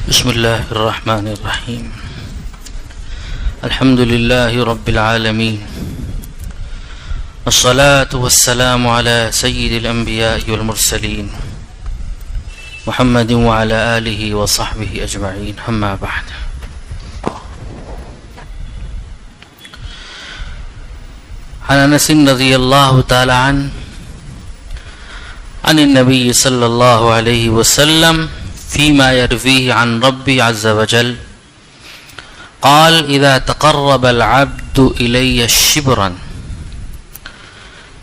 بسم الله الرحمن الرحيم. الحمد لله رب العالمين، والصلاة والسلام على سيد الأنبياء والمرسلين محمد وعلى آله وصحبه أجمعين، أما بعد. عن أنس رضي الله تعالى عنه عن النبي صلى الله عليه وسلم فيما يرويه عن ربي عز وجل قال: إذا تقرب العبد إلي شبرا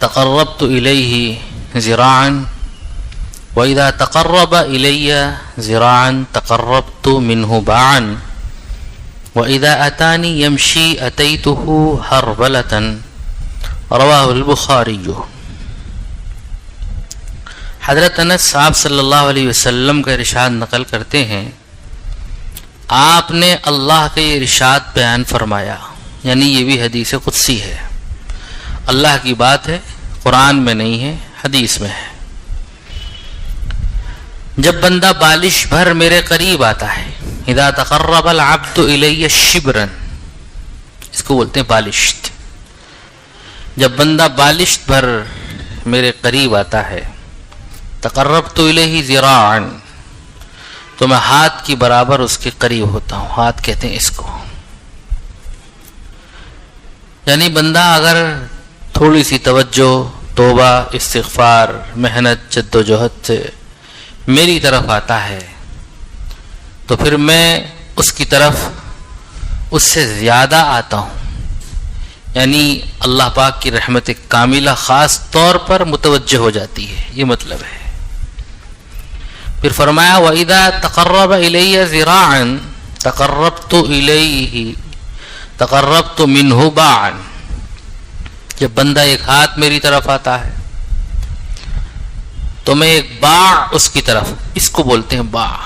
تقربت إليه ذراعا، وإذا تقرب إلي ذراعا تقربت منه باعا، وإذا أتاني يمشي أتيته هرولة. رواہ البخاری. حضرت انس صاحب صلی اللہ علیہ وسلم کا ارشاد نقل کرتے ہیں، آپ نے اللہ کے ارشاد بیان فرمایا، یعنی یہ بھی حدیث قدسی ہے، اللہ کی بات ہے، قرآن میں نہیں ہے، حدیث میں ہے. جب بندہ بالش بھر میرے قریب آتا ہے، اذا تقرب العبد الی شبرا، اس کو بولتے ہیں بالشت. جب بندہ بالشت بھر میرے قریب آتا ہے، تقربت الیہ ذراعا، تو میں ہاتھ کی برابر اس کے قریب ہوتا ہوں. ہاتھ کہتے ہیں اس کو، یعنی بندہ اگر تھوڑی سی توجہ، توبہ، استغفار، محنت، جد و جہد سے میری طرف آتا ہے تو پھر میں اس کی طرف اس سے زیادہ آتا ہوں، یعنی اللہ پاک کی رحمت کاملہ خاص طور پر متوجہ ہو جاتی ہے، یہ مطلب ہے. پھر فرمایا وَإِذَا تَقَرَّبَ إِلَيَّ ذِرَاعًا تَقَرَّبْتُ إِلَيْهِ تَقَرَّبْتُ مِنْهُ بَاعًا. جب بندہ ایک ہاتھ میری طرف آتا ہے تو میں ایک باع اس کی طرف، اس کو بولتے ہیں باع،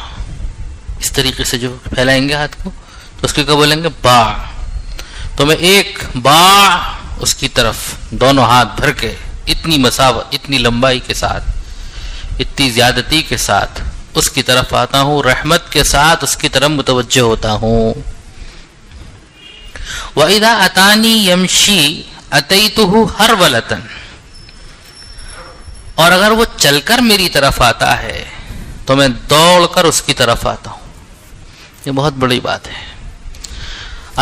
اس طریقے سے جو پھیلائیں گے ہاتھ کو تو اس کو کیا بولیں گے؟ باع. تو میں ایک باع اس کی طرف دونوں ہاتھ بھر کے، اتنی مساوت، اتنی لمبائی کے ساتھ، اتنی زیادتی کے ساتھ اس کی طرف آتا ہوں، رحمت کے ساتھ اس کی طرف متوجہ ہوتا ہوں. وَإِذَا أَتَانِي يَمْشِي أَتَيْتُهُ هَرْوَلَةً، اور اگر وہ چل کر میری طرف آتا ہے تو میں دوڑ کر اس کی طرف آتا ہوں. یہ بہت بڑی بات ہے.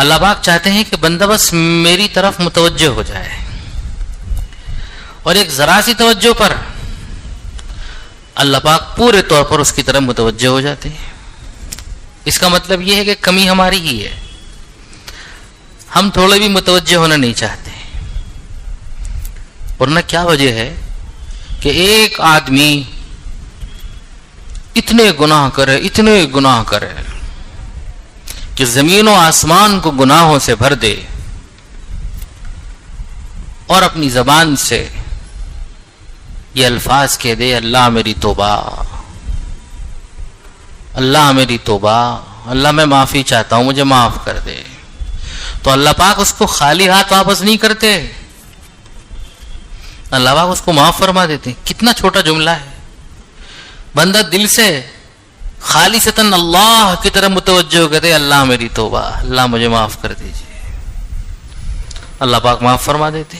اللہ پاک چاہتے ہیں کہ بندہ بس میری طرف متوجہ ہو جائے، اور ایک ذرا سی توجہ پر اللہ پاک پورے طور پر اس کی طرف متوجہ ہو جاتے ہیں. اس کا مطلب یہ ہے کہ کمی ہماری ہی ہے، ہم تھوڑے بھی متوجہ ہونا نہیں چاہتے. ورنہ کیا وجہ ہے کہ ایک آدمی اتنے گناہ کرے کہ زمین و آسمان کو گناہوں سے بھر دے، اور اپنی زبان سے یہ الفاظ کہہ دے: اللہ میری توبہ، اللہ میری توبہ، اللہ میں معافی چاہتا ہوں، مجھے معاف کر دے. تو اللہ پاک اس کو خالی ہاتھ واپس نہیں کرتے، اللہ پاک اس کو معاف فرما دیتے. کتنا چھوٹا جملہ ہے. بندہ دل سے خالصتاً اللہ کی طرف متوجہ ہو کہتے: اللہ میری توبہ، اللہ مجھے معاف کر دیجیے، اللہ پاک معاف فرما دیتے.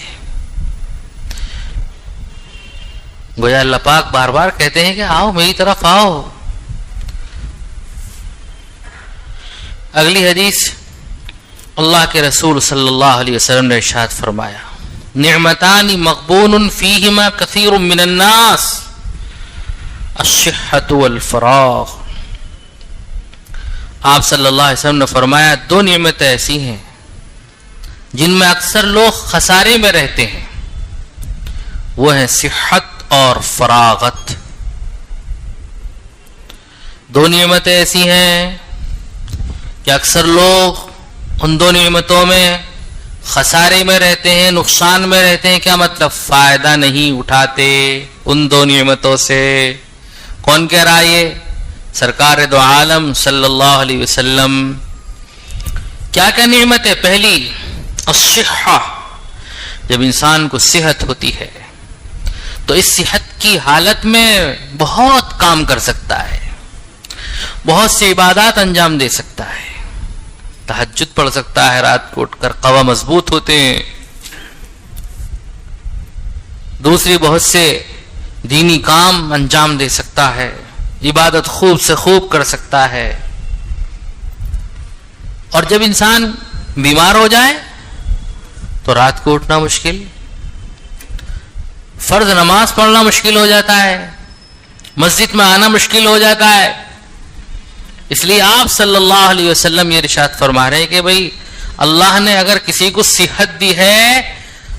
گویا اللہ پاک بار بار کہتے ہیں کہ آؤ میری طرف آؤ. اگلی حدیث اللہ کے رسول صلی اللہ علیہ وسلم نے ارشاد فرمایا: نعمتان مغبون فیہما کثیر من الناس، الصحۃ والفراغ. آپ صلی اللہ علیہ وسلم نے فرمایا دو نعمتیں ایسی ہیں جن میں اکثر لوگ خسارے میں رہتے ہیں، وہ ہیں صحت اور فراغت. دو نعمتیں ایسی ہیں کہ اکثر لوگ ان دو نعمتوں میں خسارے میں رہتے ہیں، نقصان میں رہتے ہیں. کیا مطلب؟ فائدہ نہیں اٹھاتے ان دو نعمتوں سے. کون کہہ رہا ہے؟ یہ سرکار دو عالم صلی اللہ علیہ وسلم. کیا کیا نعمت ہے؟ پہلی الصحہ، جب انسان کو صحت ہوتی ہے تو اس صحت کی حالت میں بہت کام کر سکتا ہے، بہت سی عبادات انجام دے سکتا ہے، تہجد پڑھ سکتا ہے، رات کو اٹھ کر قوا مضبوط ہوتے ہیں، دوسری بہت سے دینی کام انجام دے سکتا ہے، عبادت خوب سے خوب کر سکتا ہے. اور جب انسان بیمار ہو جائے تو رات کو اٹھنا مشکل، فرض نماز پڑھنا مشکل ہو جاتا ہے، مسجد میں آنا مشکل ہو جاتا ہے. اس لیے آپ صلی اللہ علیہ وسلم یہ ارشاد فرما رہے ہیں کہ بھئی اللہ نے اگر کسی کو صحت دی ہے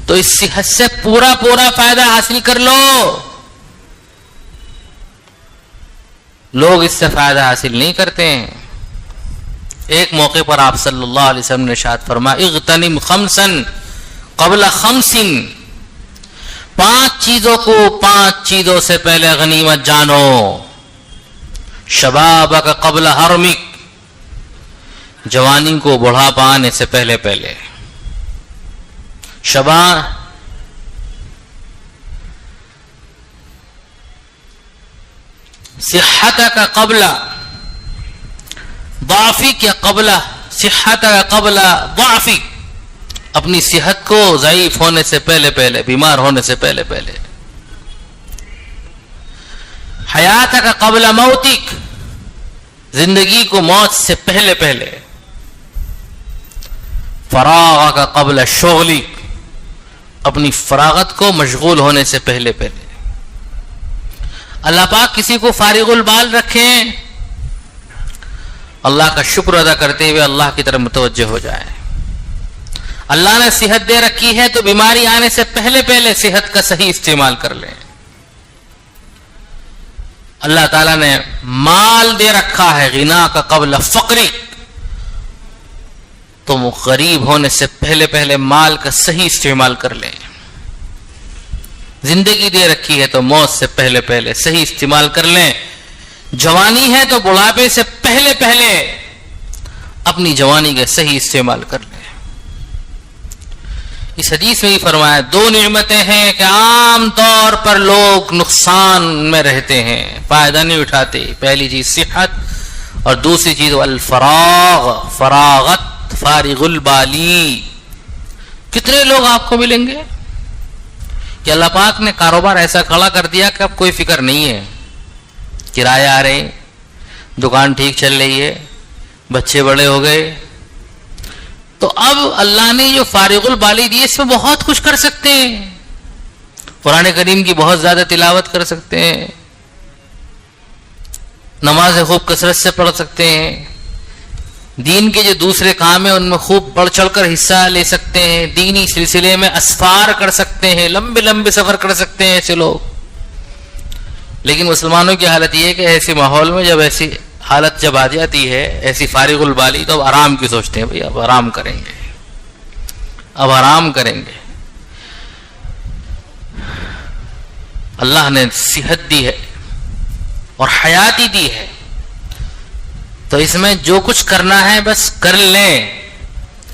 تو اس صحت سے پورا فائدہ حاصل کر لو. لوگ اس سے فائدہ حاصل نہیں کرتے ہیں. ایک موقع پر آپ صلی اللہ علیہ وسلم نے ارشاد فرمایا اغتنم خمسا قبل خمس، 5 چیزوں کو 5 چیزوں سے پہلے غنیمت جانو. شبابک قبل حرمک، جوانی کو بڑھاپا آنے سے پہلے. صحتک قبل ضعفک یا قبل صحتک قبل ضعفک، اپنی صحت کو ضعیف ہونے سے پہلے، بیمار ہونے سے پہلے. حیاتک قبل موتک، زندگی کو موت سے پہلے. فراغک قبل شغلک، اپنی فراغت کو مشغول ہونے سے پہلے. اللہ پاک کسی کو فارغ البال رکھیں، اللہ کا شکر ادا کرتے ہوئے اللہ کی طرف متوجہ ہو جائے. اللہ نے صحت دے رکھی ہے تو بیماری آنے سے پہلے صحت کا صحیح استعمال کر لیں. اللہ تعالیٰ نے مال دے رکھا ہے، غنا کا قبل فقری، تو غریب ہونے سے پہلے مال کا صحیح استعمال کر لیں. زندگی دے رکھی ہے تو موت سے پہلے صحیح استعمال کر لیں. جوانی ہے تو بڑھاپے سے پہلے اپنی جوانی کا صحیح استعمال کر لیں. اس حدیث میں ہی فرمایا 2 نعمتیں ہیں کہ عام طور پر لوگ نقصان میں رہتے ہیں، فائدہ نہیں اٹھاتے. پہلی چیز صحت، اور دوسری چیز فراغت، فارغ البالی. کتنے لوگ آپ کو ملیں گے کہ اللہ پاک نے کاروبار ایسا کھڑا کر دیا کہ اب کوئی فکر نہیں ہے، کرایہ آ رہے، دکان ٹھیک چل رہی ہے، بچے بڑے ہو گئے، تو اب اللہ نے جو فارغ البالی دی اس میں بہت کچھ کر سکتے ہیں. قرآن کریم کی بہت زیادہ تلاوت کر سکتے ہیں، نماز خوب کثرت سے پڑھ سکتے ہیں، دین کے جو دوسرے کام ہیں ان میں خوب بڑھ چڑھ کر حصہ لے سکتے ہیں، دینی سلسلے میں اسفار کر سکتے ہیں، لمبے سفر کر سکتے ہیں ایسے لوگ. لیکن مسلمانوں کی حالت یہ ہے کہ ایسے ماحول میں جب ایسی حالت جب آ جاتی ہے، ایسی فارغ البالی، تو اب آرام کی سوچتے ہیں، بھئی اب آرام کریں گے. اللہ نے صحت دی ہے اور حیاتی دی ہے تو اس میں جو کچھ کرنا ہے بس کر لیں،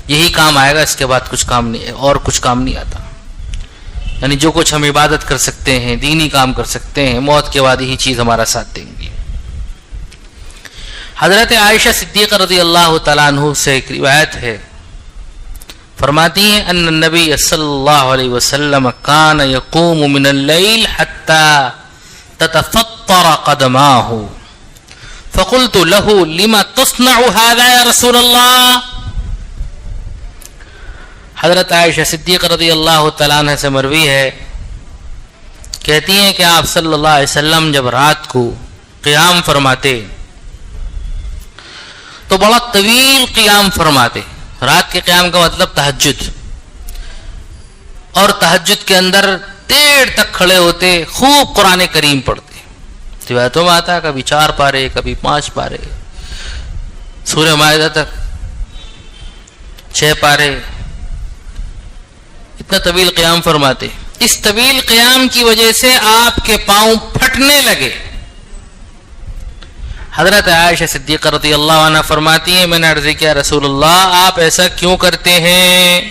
یہی کام آئے گا، اس کے بعد کچھ کام نہیں ہے، اور کچھ کام نہیں آتا. یعنی جو کچھ ہم عبادت کر سکتے ہیں، دینی کام کر سکتے ہیں، موت کے بعد یہی چیز ہمارا ساتھ دیں گی. حضرت عائشہ صدیقہ رضی اللہ تعالیٰ عنہ سے ایک روایت ہے، فرماتی ہیں ان النبی صلی اللہ علیہ وسلم کان یقوم من اللیل حتی تتفطر قدماہ فقلت له لما تصنع هذا یا رسول اللہ. حضرت عائشہ صدیقہ رضی اللہ تعالیٰ عنہ سے مروی ہے، کہتی ہیں کہ آپ صلی اللہ علیہ وسلم جب رات کو قیام فرماتے تو بڑا طویل قیام فرماتے. رات کے قیام کا مطلب تہجد، اور تہجد کے اندر دیر تک کھڑے ہوتے، خوب قرآن کریم پڑھتے. روایتوں میں آتا ہے کبھی 4 پارے، کبھی 5 پارے، سورہ مائدہ تک 6 پارے، اتنا طویل قیام فرماتے. اس طویل قیام کی وجہ سے آپ کے پاؤں پھٹنے لگے. حضرت عائشہ صدیقہ رضی اللہ عنہ فرماتی ہیں میں نے عرض کیا رسول اللہ آپ ایسا کیوں کرتے ہیں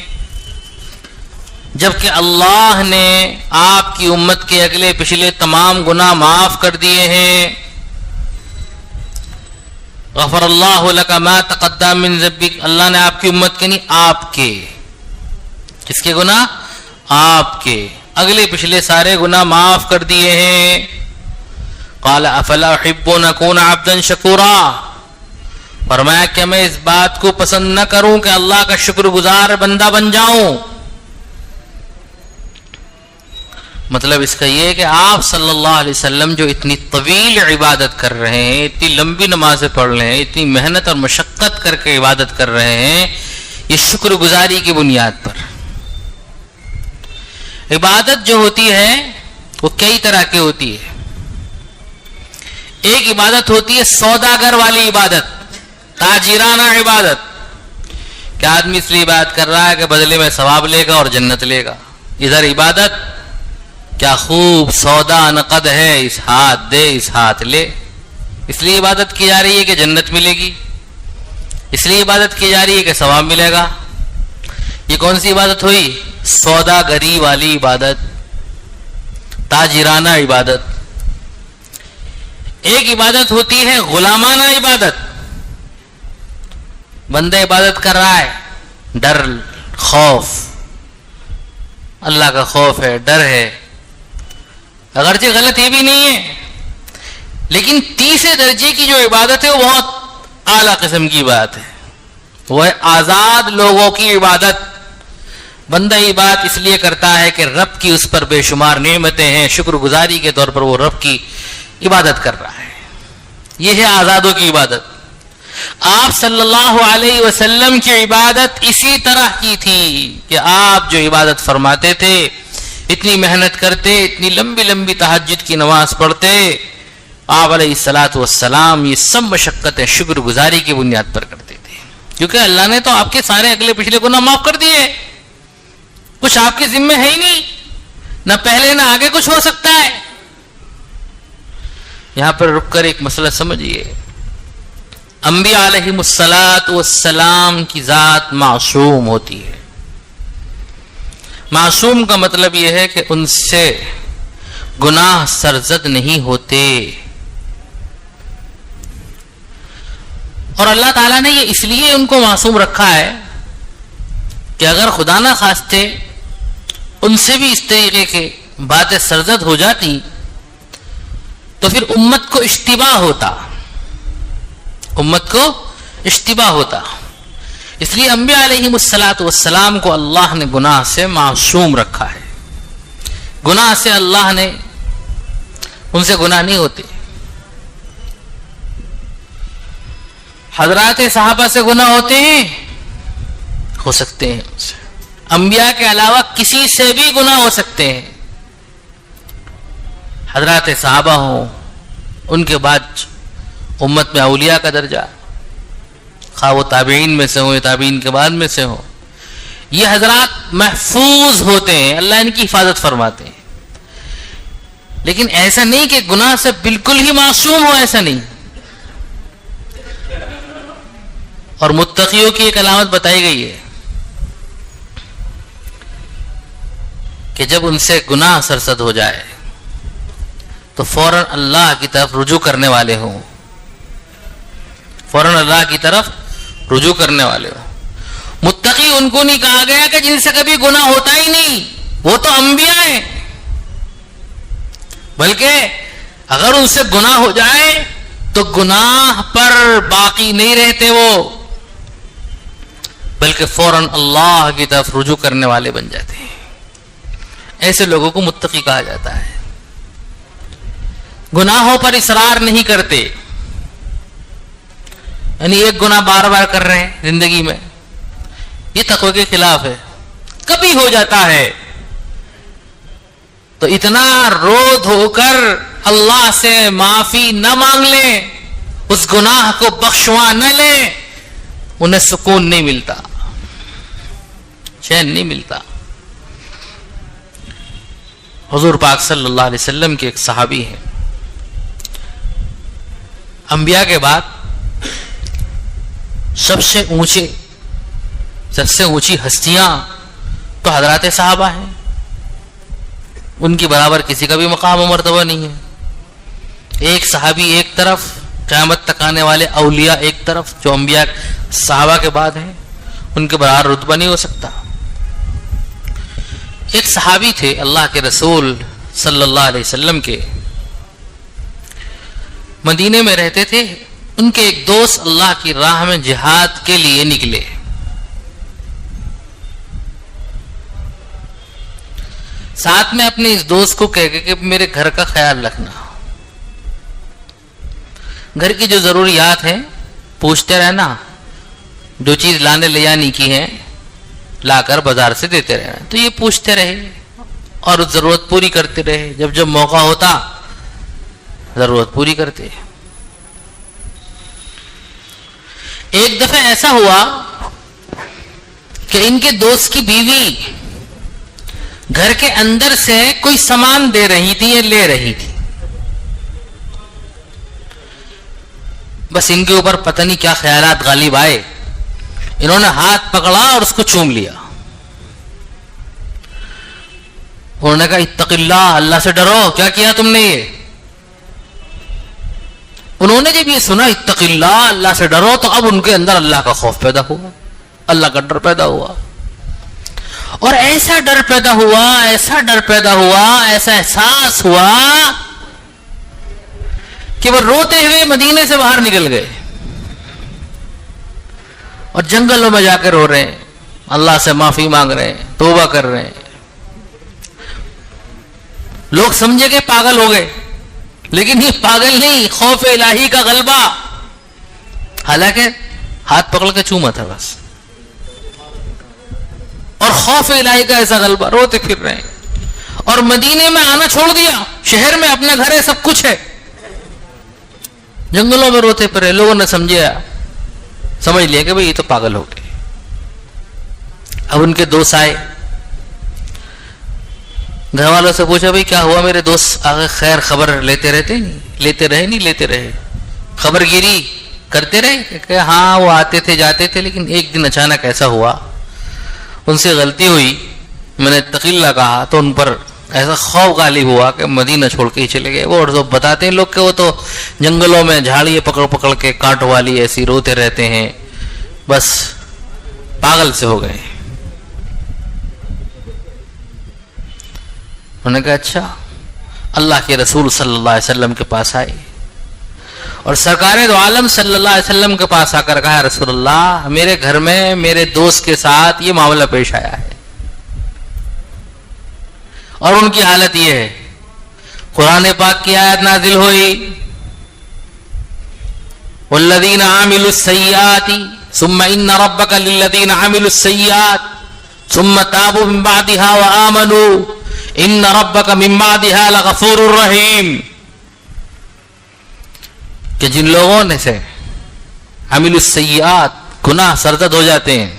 جبکہ اللہ نے آپ کی امت کے اگلے پچھلے تمام گناہ معاف کر دیے ہیں. غفر اللہ لک ما تقدم من ذنبک، اللہ نے آپ کی امت کے نہیں آپ کے، کس کے گناہ؟ آپ کے اگلے پچھلے سارے گناہ معاف کر دیے ہیں۔ قال افلا احب ان اکون عبدا شکورا، فرمایا کہ میں اس بات کو پسند نہ کروں کہ اللہ کا شکر گزار بندہ بن جاؤں۔ مطلب اس کا یہ ہے کہ آپ صلی اللہ علیہ وسلم جو اتنی طویل عبادت کر رہے ہیں، اتنی لمبی نمازیں پڑھ رہے ہیں، اتنی محنت اور مشقت کر کے عبادت کر رہے ہیں، یہ شکر گزاری کی بنیاد پر۔ عبادت جو ہوتی ہے وہ کئی طرح کی ہوتی ہے۔ ایک عبادت ہوتی ہے سوداگر والی عبادت، تاجرانہ عبادت، کہ آدمی اس لیے عبادت کر رہا ہے کہ بدلے میں ثواب لے گا اور جنت لے گا۔ ادھر عبادت کیا خوب سودا نقد ہے، اس ہاتھ دے اس ہاتھ لے، اس لیے عبادت کی جا رہی ہے کہ جنت ملے گی، اس لیے عبادت کی جا رہی ہے کہ ثواب ملے گا۔ یہ کون سی عبادت ہوئی؟ سوداگری والی عبادت، تاجرانہ عبادت۔ ایک عبادت ہوتی ہے غلامانہ عبادت، بندہ عبادت کر رہا ہے، ڈر خوف، اللہ کا خوف ہے، ڈر ہے، اگرچہ غلط یہ بھی نہیں ہے، لیکن تیسرے درجے کی جو عبادت ہے وہ بہت اعلیٰ قسم کی بات ہے، وہ ہے آزاد لوگوں کی عبادت۔ بندہ یہ بات اس لیے کرتا ہے کہ رب کی اس پر بے شمار نعمتیں ہیں، شکر گزاری کے طور پر وہ رب کی عبادت کر رہا ہے، یہ ہے آزادوں کی عبادت۔ آپ صلی اللہ علیہ وسلم کی عبادت اسی طرح کی تھی کہ آپ جو عبادت فرماتے تھے، اتنی محنت کرتے، اتنی لمبی لمبی تہجد کی نماز پڑھتے، آپ علیہ الصلاۃ والسلام یہ سب مشقتیں شکر گزاری کی بنیاد پر کرتے تھے، کیونکہ اللہ نے تو آپ کے سارے اگلے پچھلے گناہ معاف کر دیے، کچھ آپ کے ذمہ ہے ہی نہیں، نہ پہلے نہ آگے کچھ ہو سکتا ہے۔ یہاں پر رک کر ایک مسئلہ سمجھیے، انبیاء علیہم الصلاۃ والسلام کی ذات معصوم ہوتی ہے۔ معصوم کا مطلب یہ ہے کہ ان سے گناہ سرزد نہیں ہوتے، اور اللہ تعالیٰ نے یہ اس لیے ان کو معصوم رکھا ہے کہ اگر خدا نہ خواستہ ان سے بھی اس طریقے کے باتیں سرزد ہو جاتی تو پھر امت کو اشتباہ ہوتا، امت کو اشتباہ ہوتا۔ اس لیے انبیاء علیہم الصلاۃ والسلام کو اللہ نے گناہ سے معصوم رکھا ہے، گناہ سے اللہ نے، ان سے گناہ نہیں ہوتے۔ حضرات صحابہ سے گناہ ہوتے ہیں، ہو سکتے ہیں، ان سے انبیاء کے علاوہ کسی سے بھی گناہ ہو سکتے ہیں، حضرات صحابہ ہوں، ان کے بعد امت میں اولیاء کا درجہ، خواہ وہ تابعین میں سے ہوں یا تابعین کے بعد میں سے ہوں، یہ حضرات محفوظ ہوتے ہیں، اللہ ان کی حفاظت فرماتے ہیں۔ لیکن ایسا نہیں کہ گناہ سے بالکل ہی معصوم ہو، ایسا نہیں۔ اور متقیوں کی ایک علامت بتائی گئی ہے کہ جب ان سے گناہ سرزد ہو جائے تو فوراً اللہ کی طرف رجوع کرنے والے ہوں، فوراً اللہ کی طرف رجوع کرنے والے ہوں۔ متقی ان کو نہیں کہا گیا کہ جن سے کبھی گناہ ہوتا ہی نہیں، وہ تو انبیاء ہیں، بلکہ اگر ان سے گناہ ہو جائے تو گناہ پر باقی نہیں رہتے وہ، بلکہ فوراً اللہ کی طرف رجوع کرنے والے بن جاتے ہیں۔ ایسے لوگوں کو متقی کہا جاتا ہے، گناہوں پر اصرار نہیں کرتے، یعنی ایک گناہ بار بار کر رہے ہیں زندگی میں، یہ تقوی کے خلاف ہے۔ کبھی ہو جاتا ہے تو اتنا رو دھو کر اللہ سے معافی نہ مانگ لیں، اس گناہ کو بخشوا نہ لیں، انہیں سکون نہیں ملتا، چین نہیں ملتا۔ حضور پاک صلی اللہ علیہ وسلم کے ایک صحابی ہیں، انبیاء کے بعد سب سے اونچی ہستیاں تو حضرات صحابہ ہیں، ان کی برابر کسی کا بھی مقام و مرتبہ نہیں ہے۔ ایک صحابی ایک طرف، قیامت تک آنے والے اولیاء ایک طرف جو انبیاء صحابہ کے بعد ہیں ان کے برابر رتبہ نہیں ہو سکتا. ایک صحابی تھے اللہ کے رسول صلی اللہ علیہ وسلم کے, مدینے میں رہتے تھے. ان کے ایک دوست اللہ کی راہ میں جہاد کے لیے نکلے. ساتھ میں اپنے اس دوست کو کہہ کہ میرے گھر کا خیال رکھنا, گھر کی جو ضروریات ہیں پوچھتے رہنا, جو چیز لانے لے جانی کی ہے لا کر بازار سے دیتے رہنا. تو یہ پوچھتے رہے اور ضرورت پوری کرتے رہے. جب جب موقع ہوتا ضرورت پوری کرتے. ایک دفعہ ایسا ہوا کہ ان کے دوست کی بیوی گھر کے اندر سے کوئی سامان دے رہی تھی یا لے رہی تھی. بس ان کے اوپر پتہ نہیں کیا خیالات غالب آئے, انہوں نے ہاتھ پکڑا اور اس کو چوم لیا. انہوں نے کہا اتق اللہ, اللہ سے ڈرو, کیا کیا تم نے یہ؟ انہوں نے جب یہ سنا اتق اللہ, اللہ سے ڈرو, تو اب ان کے اندر اللہ کا خوف پیدا ہوا, اللہ کا ڈر پیدا ہوا. اور ایسا ڈر پیدا ہوا, ایسا ڈر پیدا ہوا, ایسا احساس ہوا کہ وہ روتے ہوئے مدینے سے باہر نکل گئے اور جنگلوں میں جا کے رو رہے ہیں, اللہ سے معافی مانگ رہے ہیں, توبہ کر رہے ہیں. لوگ سمجھے کہ پاگل ہو گئے, لیکن یہ پاگل نہیں, خوف الہی کا غلبہ. حالانکہ ہاتھ پکڑ کے چوما تھا بس, اور خوف الہی کا ایسا غلبہ, روتے پھر رہے ہیں. اور مدینے میں آنا چھوڑ دیا, شہر میں اپنا گھر ہے, سب کچھ ہے, جنگلوں میں روتے پھر. لوگوں نے سمجھ لیا کہ بھئی یہ تو پاگل ہو گئے. اب ان کے دوست آئے, گھر والوں سے پوچھا بھئی کیا ہوا میرے دوست, آگے خیر خبر لیتے رہے, خبر گیری کرتے رہے کہ ہاں وہ آتے تھے جاتے تھے, لیکن ایک دن اچانک ایسا ہوا ان سے غلطی ہوئی, میں نے اتق اللہ کہا تو ان پر ایسا خوف غالب ہوا کہ مدینہ چھوڑ کے ہی چلے گئے. وہ اور تو بتاتے ہیں لوگ کہ وہ تو جنگلوں میں جھاڑیاں پکڑ پکڑ کے کانٹ والی ایسی روتے رہتے ہیں, بس پاگل سے ہو گئے. انہوں نے کہا اچھا. اللہ کے رسول صلی اللہ علیہ وسلم کے پاس آئے اور سرکار دو عالم صلی اللہ علیہ وسلم کے پاس آ کر کہا رسول اللہ, میرے گھر میں میرے دوست کے ساتھ یہ معاملہ پیش آیا ہے, اور ان کی حالت یہ ہے. قرآن پاک کی آیت نازل ہوئی, والذین عاملوا السیئات ثم ان ربک للذین عاملوا السیئات ثم تابوا من بعدها وآمنوا ان ربک من بعدها لغفور رحیم. کہ جن لوگوں نے سے عاملوا السیئات, گناہ سرزد ہو جاتے ہیں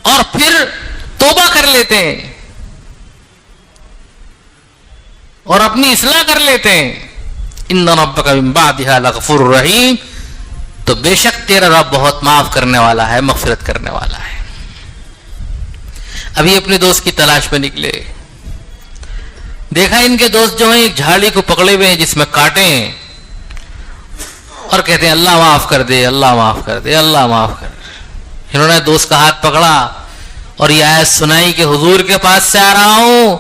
اور پھر توبہ کر لیتے ہیں اور اپنی اصلاح کر لیتے ہیں, ان ربک من بعدها لغفور رحیم, تو بے شک تیرا رب بہت معاف کرنے والا ہے, مغفرت کرنے والا ہے. ابھی اپنے دوست کی تلاش میں نکلے, دیکھا ان کے دوست جو ہیں ایک جھاڑی کو پکڑے ہوئے ہیں جس میں کانٹے ہیں, اور کہتے ہیں اللہ معاف کر دے, اللہ معاف کر دے, اللہ معاف کر دے. انہوں نے دوست کا ہاتھ پکڑا اور یہ آیت سنائی کہ حضور کے پاس سے آ رہا ہوں,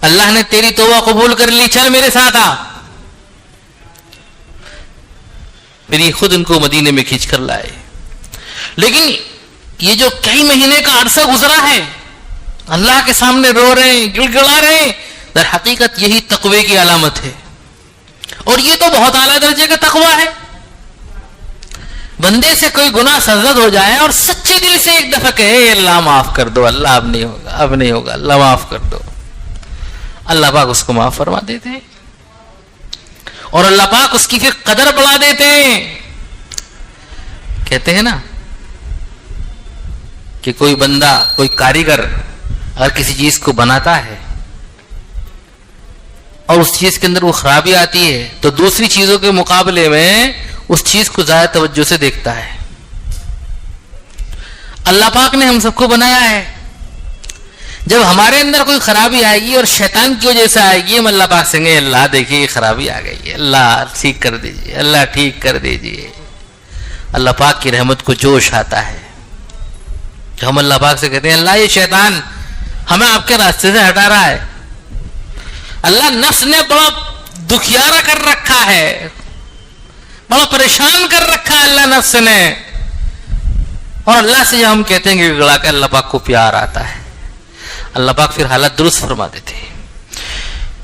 اللہ نے تیری توبہ قبول کر لی, چل میرے ساتھ آ. پھر یہ خود ان کو مدینے میں کھینچ کر لائے. لیکن یہ جو کئی مہینے کا عرصہ گزرا ہے, اللہ کے سامنے رو رہے ہیں, گڑ گڑا رہے ہیں, در حقیقت یہی تقوی کی علامت ہے. اور یہ تو بہت اعلیٰ درجے کا تقوی ہے. بندے سے کوئی گناہ سرزد ہو جائے اور سچے دل سے ایک دفعہ کہے اللہ معاف کر دو, اللہ اب نہیں ہوگا, اب نہیں ہوگا, اللہ معاف کر دو, اللہ پاک اس کو معاف فرما دیتے ہیں اور اللہ پاک اس کی پھر قدر بڑھا دیتے ہیں. کہتے ہیں نا کہ کوئی بندہ, کوئی کاریگر اگر کسی چیز کو بناتا ہے اور اس چیز کے اندر وہ خرابی آتی ہے تو دوسری چیزوں کے مقابلے میں اس چیز کو زیادہ توجہ سے دیکھتا ہے. اللہ پاک نے ہم سب کو بنایا ہے, جب ہمارے اندر کوئی خرابی آئے گی اور شیطان کی وجہ سے آئے گی، ہم اللہ پاک سے کہیں اللہ دیکھیے یہ خرابی آ گئی ہے، اللہ ٹھیک کر دیجیے، اللہ ٹھیک کر دیجیے. اللہ پاک کی رحمت کو جوش آتا ہے. ہم اللہ پاک سے کہتے ہیں اللہ یہ شیطان ہمیں آپ کے راستے سے ہٹا رہا ہے. اللہ نفس نے بڑا دکھیارا کر رکھا ہے، بڑا پریشان کر رکھا ہے اللہ نفس نے. اور اللہ سے جب ہم کہتے ہیں کہ گڑا کے اللہ پاک کو پیار آتا ہے، اللہ پاک پھر حالت درست فرما دیتے ہیں.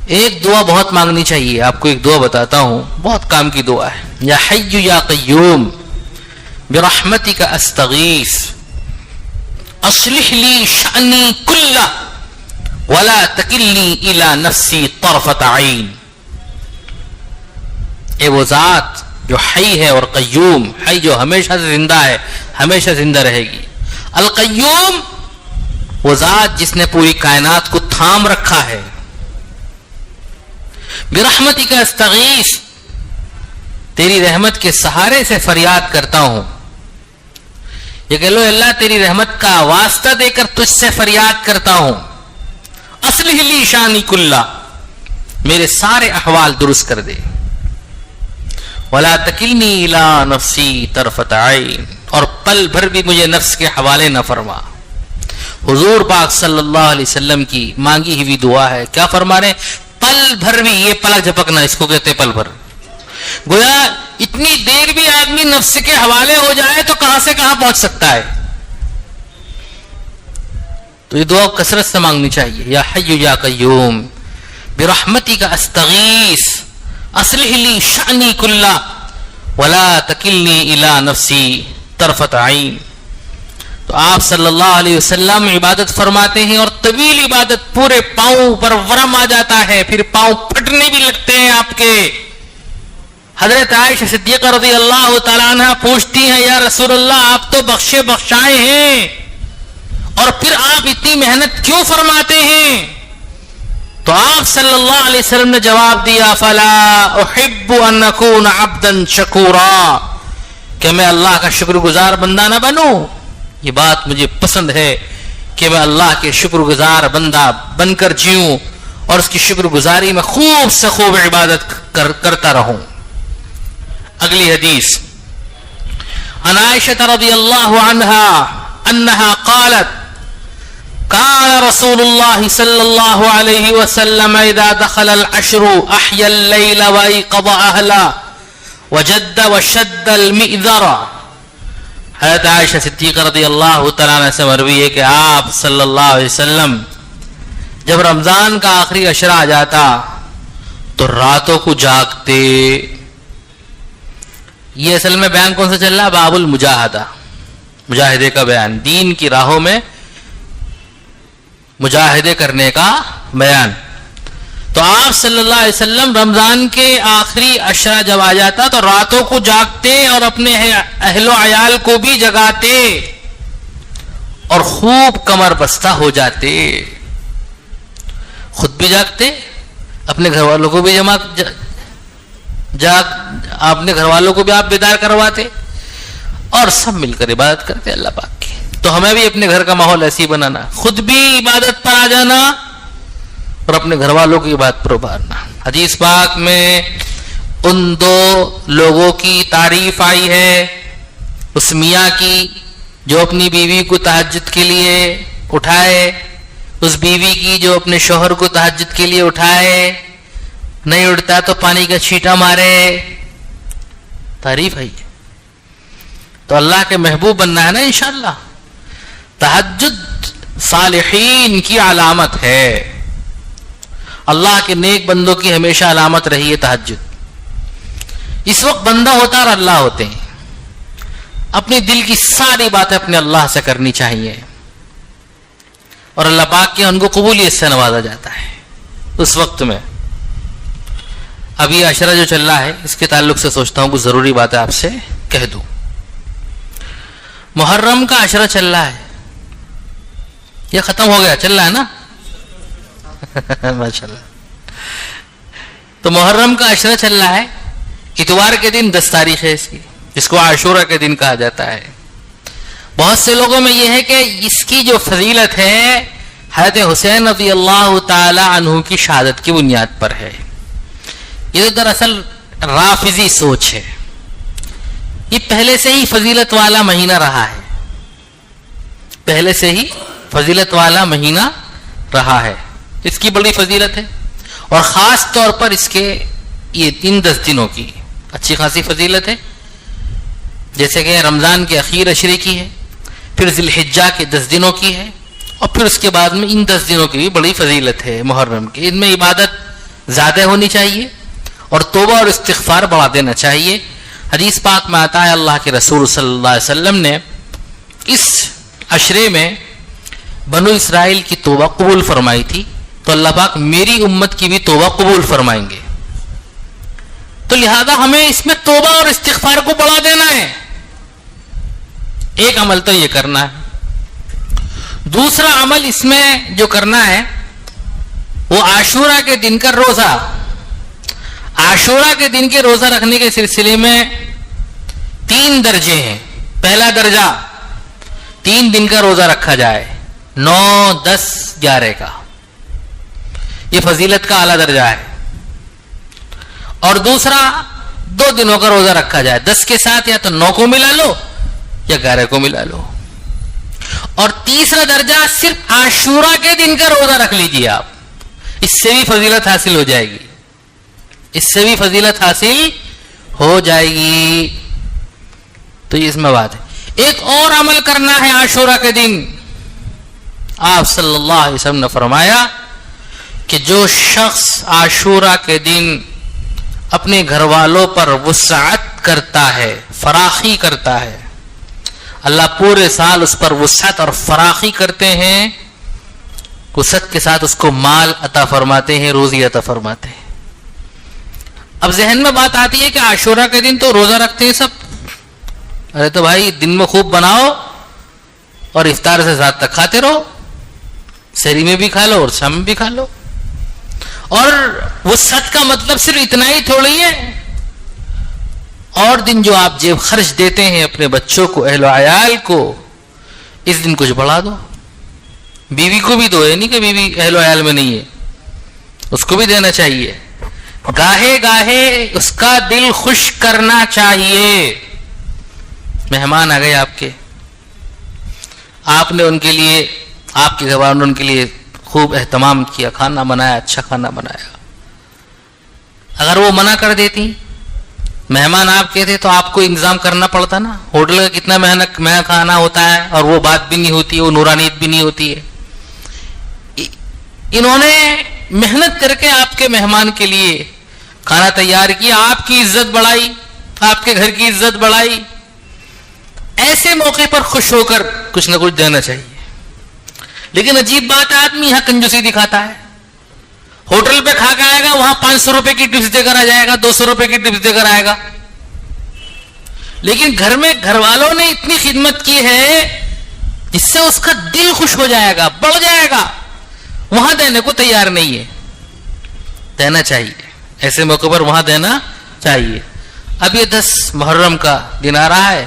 ایک دعا بہت مانگنی چاہیے. آپ کو ایک دعا بتاتا ہوں، بہت کام کی دعا ہے. یا حی یا قیوم برحمتک استغیث اصلح لی شأنی کلہ ولا تکلنی الی نفسی طرفۃ عین. اے وہ ذات جو حی ہے اور قیوم، حی جو ہمیشہ سے زندہ ہے، ہمیشہ زندہ رہے گی. القیوم وہ ذات جس نے پوری کائنات کو تھام رکھا ہے. برحمتک استغیث تیری رحمت کے سہارے سے فریاد کرتا ہوں. یہ کہہ لو اللہ تیری رحمت کا واسطہ دے کر تجھ سے فریاد کرتا ہوں. اصلح لی شانی کلہ میرے سارے احوال درست کر دے. ولا تکلنی الی نفسی طرفۃ عین اور پل بھر بھی مجھے نفس کے حوالے نہ فرما. حضور پاک صلی اللہ علیہ وسلم کی مانگی ہوئی دعا ہے. کیا فرما رہے ہیں؟ پل بھر بھی. یہ پلک جھپکنا اس کو کہتے پل بھر. گویا اتنی دیر بھی آدمی نفس کے حوالے ہو جائے تو کہاں سے کہاں پہنچ سکتا ہے. تو یہ دعا کثرت سے مانگنی چاہیے. یا حی یا قیوم برحمتک استغیث اصلح لی شأنی کلہ ولا تکلنی الی نفسی طرفۃ عین. تو آپ صلی اللہ علیہ وسلم عبادت فرماتے ہیں اور طویل عبادت، پورے پاؤں پر ورم آ جاتا ہے، پھر پاؤں پھٹنے بھی لگتے ہیں آپ کے. حضرت عائشہ صدیقہ رضی اللہ تعالیٰ عنہ پوچھتی ہیں یا رسول اللہ آپ تو بخشے بخشائے ہیں اور پھر آپ اتنی محنت کیوں فرماتے ہیں؟ تو آپ صلی اللہ علیہ وسلم نے جواب دیا فلا احب ان اکون عبدا شکورا، کہ میں اللہ کا شکر گزار بندہ نہ بنوں. یہ بات مجھے پسند ہے کہ میں اللہ کے شکر گزار بندہ بن کر جیوں اور اس کی شکر گزاری میں خوب سے خوب عبادت کرتا رہوں. اگلی حدیث عن عائشہ رضی اللہ عنہا انہا قالت كان رسول الله صلى الله عليه وسلم اذا دخل العشر احيا الليل وايقظ اهله وجد وشد المئذر. حضرت عائشہ صدیقہ رضی اللہ تعالیٰ عنہ سے مروی ہے کہ آپ صلی اللہ علیہ وسلم جب رمضان کا آخری عشرہ آ جاتا تو راتوں کو جاگتے. یہ اصل میں بیان کون سا چل رہا؟ باب المجاہدہ، مجاہدے کا بیان، دین کی راہوں میں مجاہدے کرنے کا بیان. تو آپ صلی اللہ علیہ وسلم رمضان کے آخری عشرہ جب آ جاتا تو راتوں کو جاگتے اور اپنے اہل و عیال کو بھی جگاتے اور خوب کمر بستہ ہو جاتے. خود بھی جاگتے، اپنے گھر والوں کو بھی اپنے گھر والوں کو بھی آپ بیدار کرواتے اور سب مل کر عبادت کرتے اللہ پاک کی. تو ہمیں بھی اپنے گھر کا ماحول ایسی بنانا، خود بھی عبادت پر آ جانا اور اپنے گھر والوں کی عبادت پر ابھارنا. حدیث پاک میں ان دو لوگوں کی تعریف آئی ہے، اس میاں کی جو اپنی بیوی کو تہجد کے لیے اٹھائے، اس بیوی کی جو اپنے شوہر کو تہجد کے لیے اٹھائے، نہیں اٹھتا تو پانی کا چھینٹا مارے. تعریف ہے. تو اللہ کے محبوب بننا ہے نا انشاءاللہ. تہجد صالحین کی علامت ہے، اللہ کے نیک بندوں کی ہمیشہ علامت رہی ہے تہجد. اس وقت بندہ ہوتا اور اللہ ہوتے ہیں. اپنی دل کی ساری باتیں اپنے اللہ سے کرنی چاہیے اور اللہ پاک کے ان کو قبولیت سے نوازا جاتا ہے اس وقت میں. ابھی عشرہ جو چل رہا ہے اس کے تعلق سے سوچتا ہوں کچھ ضروری باتیں آپ سے کہہ دوں. محرم کا عشرہ چل رہا ہے، یہ ختم ہو گیا، چل رہا ہے نا ماشاءاللہ. تو محرم کا عشرہ چل رہا ہے. اتوار کے دن 10 تاریخ ہے اس کی، جس کو عاشورہ کے دن کہا جاتا ہے. بہت سے لوگوں میں یہ ہے کہ اس کی جو فضیلت ہے حضرت حسین رضی اللہ تعالی عنہ کی شہادت کی بنیاد پر ہے. یہ تو دراصل رافضی سوچ ہے. یہ پہلے سے ہی فضیلت والا مہینہ رہا ہے, پہلے سے ہی فضیلت والا مہینہ رہا ہے. اس کی بڑی فضیلت ہے, اور خاص طور پر اس کے یہ 10 دنوں کی اچھی خاصی فضیلت ہے. جیسے کہ رمضان کے اخیر عشرے کی ہے, پھر ذی الحجہ کے 10 دنوں کی ہے, اور پھر اس کے بعد میں ان 10 دنوں کی بھی بڑی فضیلت ہے محرم کی. ان میں عبادت زیادہ ہونی چاہیے اور توبہ اور استغفار بڑھا دینا چاہیے. حدیث پاک میں آتا ہے اللہ کے رسول صلی اللہ علیہ وسلم نے اس عشرے میں بنو اسرائیل کی توبہ قبول فرمائی تھی, تو اللہ پاک میری امت کی بھی توبہ قبول فرمائیں گے. تو لہذا ہمیں اس میں توبہ اور استغفار کو بڑھا دینا ہے. ایک عمل تو یہ کرنا ہے. دوسرا عمل اس میں جو کرنا ہے وہ عاشورہ کے دن کا روزہ. عاشورہ کے دن کے روزہ رکھنے کے سلسلے میں 3 درجے ہیں. پہلا درجہ 3 دن کا روزہ رکھا جائے, 9, 10, 11 کا, یہ فضیلت کا اعلیٰ درجہ ہے. اور دوسرا 2 دنوں کا روزہ رکھا جائے, 10 کے ساتھ یا تو 9 کو ملا لو یا 11 کو ملا لو. اور تیسرا درجہ صرف عاشورہ کے دن کا روزہ رکھ لیجیے آپ, اس سے بھی فضیلت حاصل ہو جائے گی, اس سے بھی فضیلت حاصل ہو جائے گی. تو یہ اس میں بات ہے. ایک اور عمل کرنا ہے عاشورہ کے دن. آپ صلی اللہ علیہ وسلم نے فرمایا کہ جو شخص عاشورہ کے دن اپنے گھر والوں پر وسعت کرتا ہے, فراخی کرتا ہے, اللہ پورے سال اس پر وسعت اور فراخی کرتے ہیں, وسعت کے ساتھ اس کو مال عطا فرماتے ہیں, روزی عطا فرماتے ہیں. اب ذہن میں بات آتی ہے کہ عاشورہ کے دن تو روزہ رکھتے ہیں سب, ارے تو بھائی دن میں خوب بناؤ اور افطار سے رات تک کھاتے رہو, سحری میں بھی کھا لو اور شام میں بھی کھا لو. اور وسعت کا مطلب صرف اتنا ہی تھوڑی ہے. اور دن جو آپ جیب خرچ دیتے ہیں اپنے بچوں کو, اہل و عیال کو, اس دن کچھ بڑھا دو. بیوی کو بھی دو, ہے نہیں کہ بیوی اہل و عیال میں نہیں ہے, اس کو بھی دینا چاہیے. گاہے گاہے اس کا دل خوش کرنا چاہیے. مہمان آ گئے آپ کے, آپ نے ان کے لیے, آپ کے گھر نے ان کے لیے خوب اہتمام کیا, کھانا بنایا, اچھا کھانا بنایا. اگر وہ منع کر دیتی, مہمان آپ کے تھے, تو آپ کو انتظام کرنا پڑتا نا. ہوٹل کا کتنا مہنگا کھانا ہوتا ہے, اور وہ بات بھی نہیں ہوتی ہے, وہ نورانیت بھی نہیں ہوتی ہے. انہوں نے محنت کر کے آپ کے مہمان کے لیے کھانا تیار کیا, آپ کی عزت بڑھائی, آپ کے گھر کی عزت بڑھائی. ایسے موقع پر خوش ہو کر کچھ نہ کچھ دینا چاہیے. لیکن عجیب بات ہے, آدمی یہاں کنجوسی دکھاتا ہے. ہوٹل پہ کھا کے آئے گا, وہاں 500 روپے کی ٹپس دے کر آ جائے گا, 200 روپے کی ٹپس دے کر آئے گا. لیکن گھر میں گھر والوں نے اتنی خدمت کی ہے جس سے اس کا دل خوش ہو جائے گا, بڑھ جائے گا, وہاں دینے کو تیار نہیں ہے. دینا چاہیے, ایسے موقع پر وہاں دینا چاہیے. اب یہ 10 محرم کا دن آ رہا ہے,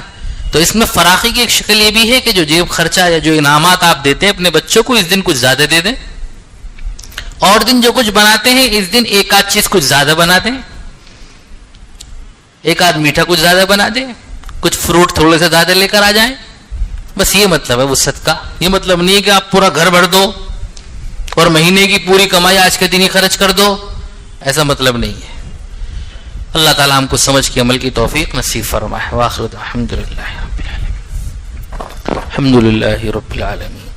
تو اس میں فراخی کی ایک شکل یہ بھی ہے کہ جو جیب خرچہ یا جو انعامات آپ دیتے ہیں اپنے بچوں کو, اس دن کچھ زیادہ دے دیں. اور دن جو کچھ بناتے ہیں اس دن ایک آدھ چیز کچھ زیادہ بنا دیں, ایک آدھ میٹھا کچھ زیادہ بنا دیں, کچھ فروٹ تھوڑے سے زیادہ لے کر آ جائیں. بس یہ مطلب ہے وسعت کا. یہ مطلب نہیں ہے کہ آپ پورا گھر بھر دو اور مہینے کی پوری کمائی آج کے دن ہی خرچ کر دو, ایسا مطلب نہیں ہے. اللہ تعالیٰ ہم کو سمجھ کے عمل کی توفیق نصیب فرمائے. وآخر الحمدللہ رب العالمین. الحمدللہ رب العالمین.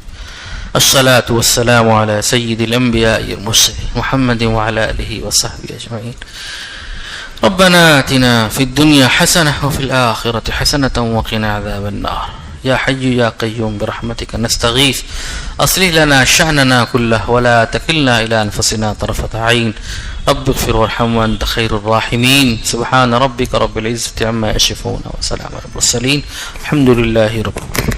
الصلاة والسلام على سيد الأنبياء والمرسلين محمد وعلى آله وصحبه أجمعين. ربنا آتنا في الدنيا حسنة وفي الآخرة حسنة وقنا عذاب النار. يا حي يا قيوم برحمتك نستغيث أصلح لنا شأننا كله ولا تكلنا إلى أنفسنا طرفة عين. رب اغفر وارحم وأنت خير الراحمين. سبحان ربك رب العزة عما يصفون وسلام على المرسلين الحمد لله رب العالمين.